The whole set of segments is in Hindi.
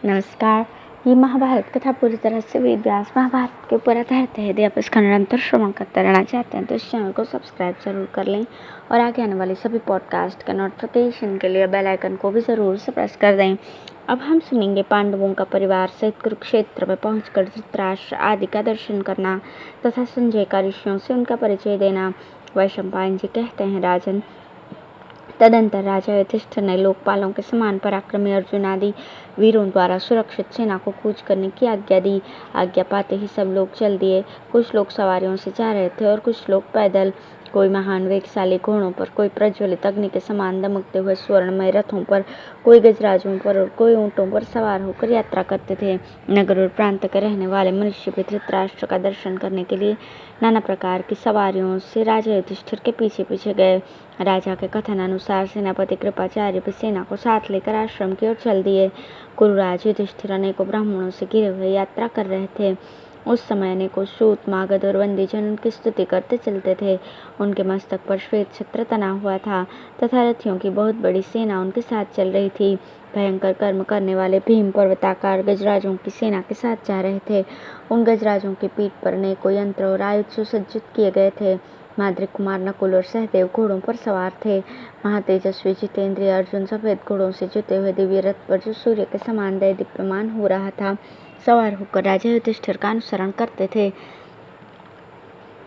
नमस्कार। ये महाभारत कथा पूरी तरह से वेद व्यास महाभारत के ऊपर आधारित है। यदि आप इसका निरंतर श्रवण करते रहना चाहते हैं तो इस चैनल को सब्सक्राइब जरूर कर लें और आगे आने वाले सभी पॉडकास्ट का नोटिफिकेशन के लिए बेल आइकन को भी जरूर से प्रेस कर दें। अब हम सुनेंगे पांडवों का परिवार सहित कुरुक्षेत्र में पहुंचकर धृतराष्ट्र आदि का दर्शन करना तथा संजय का ऋषियों से उनका परिचय देना। वैशंपायन जी कहते हैं, राजन, तदंतर राजा युधिष्ठिर ने लोकपालों के समान पराक्रमी अर्जुन आदि वीरों द्वारा सुरक्षित सेना को कूच करने की आज्ञा दी। आज्ञा पाते ही सब लोग चल दिए। कुछ लोग सवारियों से जा रहे थे और कुछ लोग पैदल। कोई महान वेगशाली घोड़ों पर, कोई प्रज्वलित अग्नि के समान दमकते हुए स्वर्णमय रथों पर, कोई गजराजों पर और कोई ऊंटों पर सवार होकर यात्रा करते थे। नगर और प्रांत के रहने वाले मनुष्य भी धृतराष्ट्र का दर्शन करने के लिए नाना प्रकार की सवारियों से राजा युधिष्ठिर के पीछे पीछे गए। राजा के कथन अनुसार सेनापति कृपाचार्य भी सेना को साथ लेकर आश्रम की ओर चल दिए। कुरुराज युधिष्ठिर अनेकों ब्राह्मणों से घिरे हुए यात्रा कर रहे थे। उस समय अनेकों सूत, मागध और बंदीजन उनकी स्तुति करते चलते थे। उनके मस्तक पर श्वेत छत्र तना हुआ था तथा रथियों की बहुत बड़ी सेना उनके साथ चल रही थी। भयंकर कर्म करने वाले भीम पर्वताकार गजराजों की सेना के साथ जा रहे थे। उन गजराजों की पीठ पर अनेकों यंत्र और आयुध सुसज्जित किए गए थे। माद्रिक कुमार नकुल और सहदेव घोड़ों पर सवार थे। महातेजस्वी जितेंद्रिय अर्जुन सफेद घोड़ों से जुते हुए दिव्य रथ पर, जो सूर्य के समान दीप्यमान हो रहा था, सवार होकर राजा युधिष्ठिर का अनुसरण करते थे।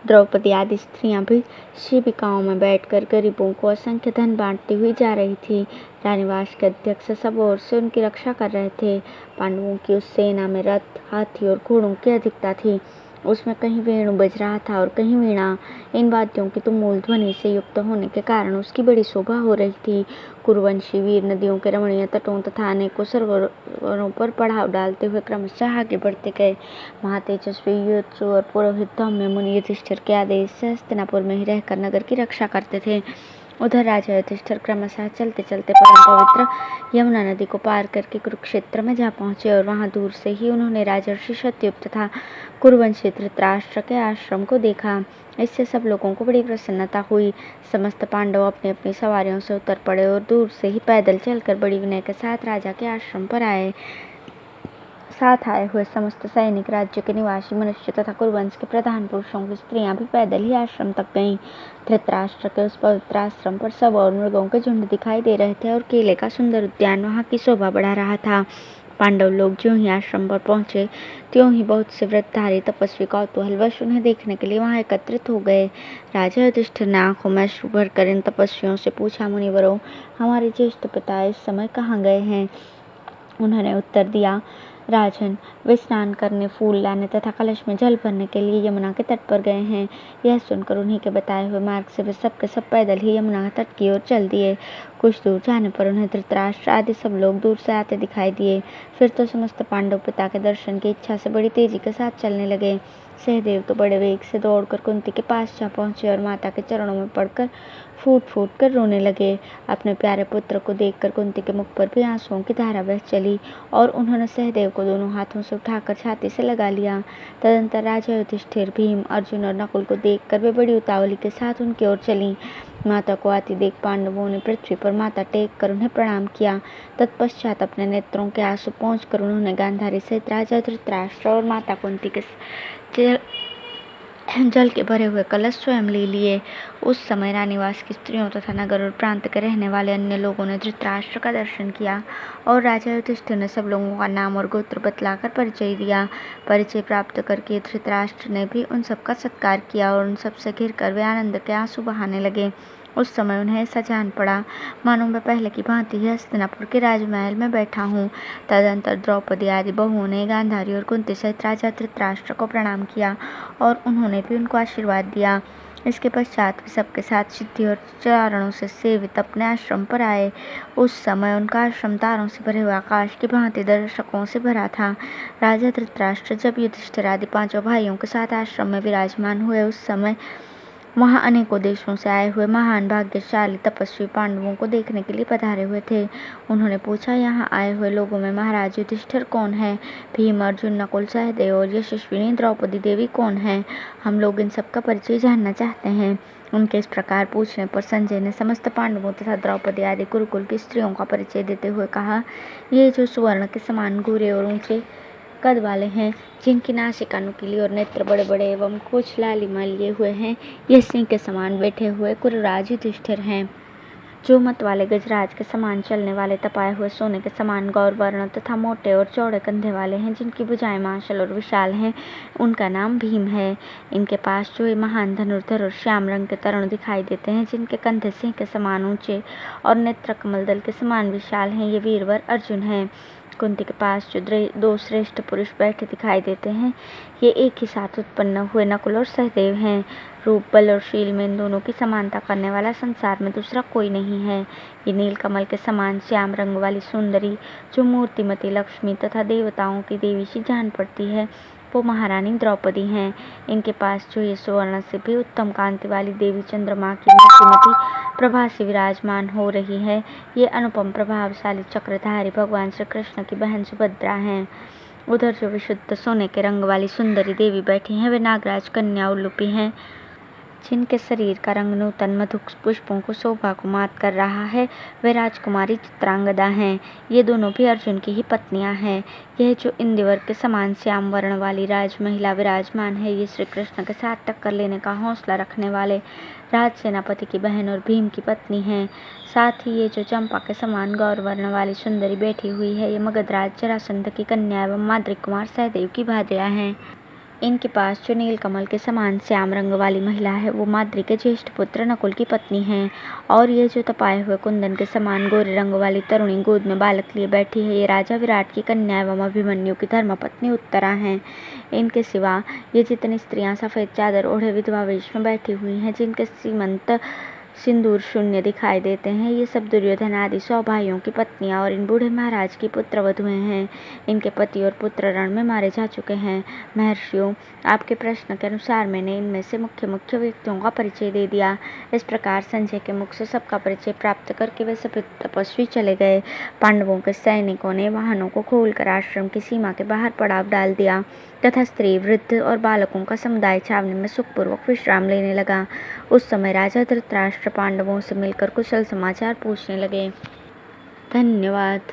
द्रौपदी आदि स्त्रियां भी शिबिकाओं में बैठकर गरीबों को असंख्य धन बांटती हुई जा रही थी। रानीवास के अध्यक्ष सब ओर से उनकी रक्षा कर रहे थे। पांडवों की उस सेना में रथ, हाथी और घोड़ों की अधिकता थी। उसमें कहीं वेणु बज रहा था और कहीं वीणा। इन वाद्यों की तुमुल ध्वनि से युक्त होने के कारण उसकी बड़ी शोभा हो रही थी। कुरुवंशी वीर नदियों के रमणीय तटों तथा अनेकों सरोवरों पर पड़ाव डालते हुए क्रमशः आगे बढ़ते गए। महातेजस्वी युद्धु और पुरोहित धौम्य मुनि युधिष्ठिर के आदेश से हस्तिनापुर में ही रहकर नगर की रक्षा करते थे। उधर राजा युधिष्ठिर क्रमशः चलते चलते परम पवित्र यमुना नदी को पार करके कुरुक्षेत्र में जा पहुंचे और वहां दूर से ही उन्होंने राजर्षि सत्ययुग तथा कुरुवंशी धृतराष्ट्र के आश्रम को देखा। इससे सब लोगों को बड़ी प्रसन्नता हुई। समस्त पांडव अपनी अपनी सवारियों से उतर पड़े और दूर से ही पैदल चलकर बड़ी विनय के साथ राजा के आश्रम पर आए। साथ आए हुए समस्त सैनिक, राज्य के निवासी मनुष्य तथा कुरुवंश के प्रधान पुरुषों की स्त्रियां भी पैदल ही आश्रम तक गईं। धृतराष्ट्र के उस पवित्र आश्रम पर सब और मृगों के झुंड दिखाई दे रहे थे और केले का सुंदर उद्यान वहां की शोभा बढ़ा रहा था। पांडव लोग ज्यों ही आश्रम पर पहुंचे त्यों ही बहुत से व्रतधारी तपस्वी कौतूहलवश उन्हें देखने के लिए वहां एकत्रित हो गए। राजा युधिष्ठिर ने आंखों में अश्रु भरकर इन तपस्वियों से पूछा, मुनिवरों, हमारे ज्येष्ठ पिता इस समय कहाँ गए हैं? उन्होंने उत्तर दिया, राजन, वे स्नान करने, फूल लाने तथा कलश में जल भरने के लिए यमुना के तट पर गए हैं। यह सुनकर उन्हीं के बताए हुए मार्ग से वे सब के सब पैदल ही यमुना तट की ओर चल दिए। कुछ दूर जाने पर उन्हें धृतराष्ट्र आदि सब लोग दूर से आते दिखाई दिए। फिर तो समस्त पांडव पिता के दर्शन की इच्छा से बड़ी तेजी के साथ चलने लगे। सहदेव तो बड़े वेग से दौड़कर कुंती के पास जा पहुंचे और माता के चरणों में पड़कर फूट फूट कर रोने लगे। अपने प्यारे पुत्र को देखकर कुंती के मुख पर भी आंसुओं की धारा बह चली और उन्होंने सहदेव को दोनों हाथों से उठाकर छाती से लगा लिया। तदंतर राजा युधिष्ठिर, भीम, अर्जुन और नकुल को देखकर वे बड़ी उतावली के साथ उनकी ओर चली। माता को आती देख पांडवों ने पृथ्वी पर माथा टेक कर उन्हें प्रणाम किया। तत्पश्चात अपने नेत्रों के आंसू पोंछकर उन्होंने गांधारी सहित राजा धृतराष्ट्र और माता कुंती के जल के भरे हुए कलश स्वयं ले लिए। उस समय रानीवास की स्त्रियों तथा नगर और प्रांत के रहने वाले अन्य लोगों ने धृतराष्ट्र का दर्शन किया और राजा युधिष्ठिर ने सब लोगों का नाम और गोत्र बतलाकर परिचय दिया। परिचय प्राप्त करके धृतराष्ट्र ने भी उन सबका सत्कार किया और उन सबसे घिरकर वे आनंद के आंसू बहाने लगे। उस समय उन्हें ऐसा जान पड़ा मानो मैं पहले की भांति ही हस्तिनापुर के राजमहल में बैठा हूँ। तदंतर द्रौपदी आदि बहुओं ने गांधारी और कुंती सहित राजा धृतराष्ट्र को प्रणाम किया और उन्होंने भी उनको आशीर्वाद दिया। इसके पश्चात वे सबके साथ सिद्धि और चारणों से सेवित अपने आश्रम पर आए। उस समय उनका आश्रम तारों से भरे हुए आकाश की भांति दर्शकों से भरा था। राजा धृतराष्ट्र जब युधिष्ठिर आदि पांचों भाइयों के साथ आश्रम में विराजमान हुए उस समय वहाँ अनेकों देशों से आए हुए महान भाग्यशाली तपस्वी पांडवों को देखने के लिए पधारे हुए थे। उन्होंने पूछा, यहाँ आए हुए लोगों में महाराज युधिष्ठिर कौन है? भीम, अर्जुन, नकुल, सहदेव और यशस्विनी द्रौपदी देवी कौन है? हम लोग इन सबका परिचय जानना चाहते हैं। उनके इस प्रकार पूछने पर संजय ने समस्त पांडवों तथा द्रौपदी आदि गुरुकुल की स्त्रियों का परिचय देते हुए कहा, ये जो सुवर्ण के समान गोरे और ऊंचे कद वाले हैं, जिनकी नासिका नुकीली और नेत्र बड़े बड़े एवं कुछ लालिमा लिए हुए हैं, ये सिंह के समान बैठे हुए कुरराज युधिष्ठिर हैं। जो मत वाले गजराज के समान चलने वाले तपाए हुए सोने के समान गौर वर्ण तथा मोटे और चौड़े कंधे वाले हैं, जिनकी भुजाएं मांसल और विशाल हैं, उनका नाम भीम है। इनके पास जो ये महान धनुर्धर और श्याम रंग के तरुण दिखाई देते हैं, जिनके कंधे सिंह के समान ऊंचे और नेत्र कमल दल के समान विशाल हैं, ये वीरवर अर्जुन हैं। कुंती के पास जो दो श्रेष्ठ पुरुष बैठे दिखाई देते हैं, ये एक ही साथ उत्पन्न हुए नकुल और सहदेव हैं। रूप, बल और शील में इन दोनों की समानता करने वाला संसार में दूसरा कोई नहीं है। ये नील कमल के समान श्याम रंग वाली सुंदरी, जो मूर्तिमती लक्ष्मी तथा देवताओं की देवी सी जान पड़ती है, वो महारानी द्रौपदी हैं। इनके पास जो ये सुवर्ण से भी उत्तम कांति वाली देवी चंद्रमा की मूर्तिमती प्रभा से विराजमान हो रही है, ये अनुपम प्रभावशाली चक्रधारी भगवान श्री कृष्ण की बहन सुभद्रा हैं। उधर जो विशुद्ध सोने के रंग वाली सुंदरी देवी बैठी हैं, वे नागराज कन्या उल्लूपी हैं, जिनके शरीर का रंग नूतन मधु पुष्पों को शोभा को मात कर रहा है, वे राजकुमारी चित्रांगदा हैं। ये दोनों भी अर्जुन की ही पत्नियां हैं। यह जो इंदिवर के समान श्याम वर्ण वाली राज महिला विराजमान है, ये श्री कृष्ण के साथ टक्कर लेने का हौसला रखने वाले राज सेनापति की बहन और भीम की पत्नी है। साथ ही ये जो चंपा के समान गौर वर्ण वाली सुंदरी बैठी हुई है, ये मगधराज जरासंध की कन्या एवं माद्री कुमार सहदेव की भार्या है। इनके पास जो नील कमल के समान श्याम रंग वाली महिला है, वो माद्री के ज्येष्ठ पुत्र नकुल की पत्नी है। और ये जो तपाए हुए कुंदन के समान गोरे रंग वाली तरुणी गोद में बालक लिए बैठी है, ये राजा विराट की कन्या एवं अभिमन्यु की धर्मपत्नी उत्तरा हैं। इनके सिवा ये जितनी स्त्रियां सफेद चादर ओढ़े विधवा वेश में बैठी हुई हैं, जिनके सीमंत सिंदूर शून्य दिखाई देते हैं, ये सब दुर्योधन आदि 100 भाइयों की पत्नियां और इन बूढ़े महाराज की पुत्र वधुएं हैं। इनके पति और पुत्र रण में मारे जा चुके हैं। महर्षियों, आपके प्रश्न के अनुसार मैंने इनमें से मुख्य मुख्य व्यक्तियों का परिचय दे दिया। इस प्रकार संजय के मुख से सबका परिचय प्राप्त करके वे सभी तपस्वी चले गए। पांडवों के सैनिकों ने वाहनों को खोलकर आश्रम की सीमा के बाहर पड़ाव डाल दिया तथा स्त्री, वृद्ध और बालकों का समुदाय छावनी में सुखपूर्वक विश्राम लेने लगा। उस समय राजा धृतराष्ट्र पांडवों से मिलकर कुशल समाचार पूछने लगे। धन्यवाद।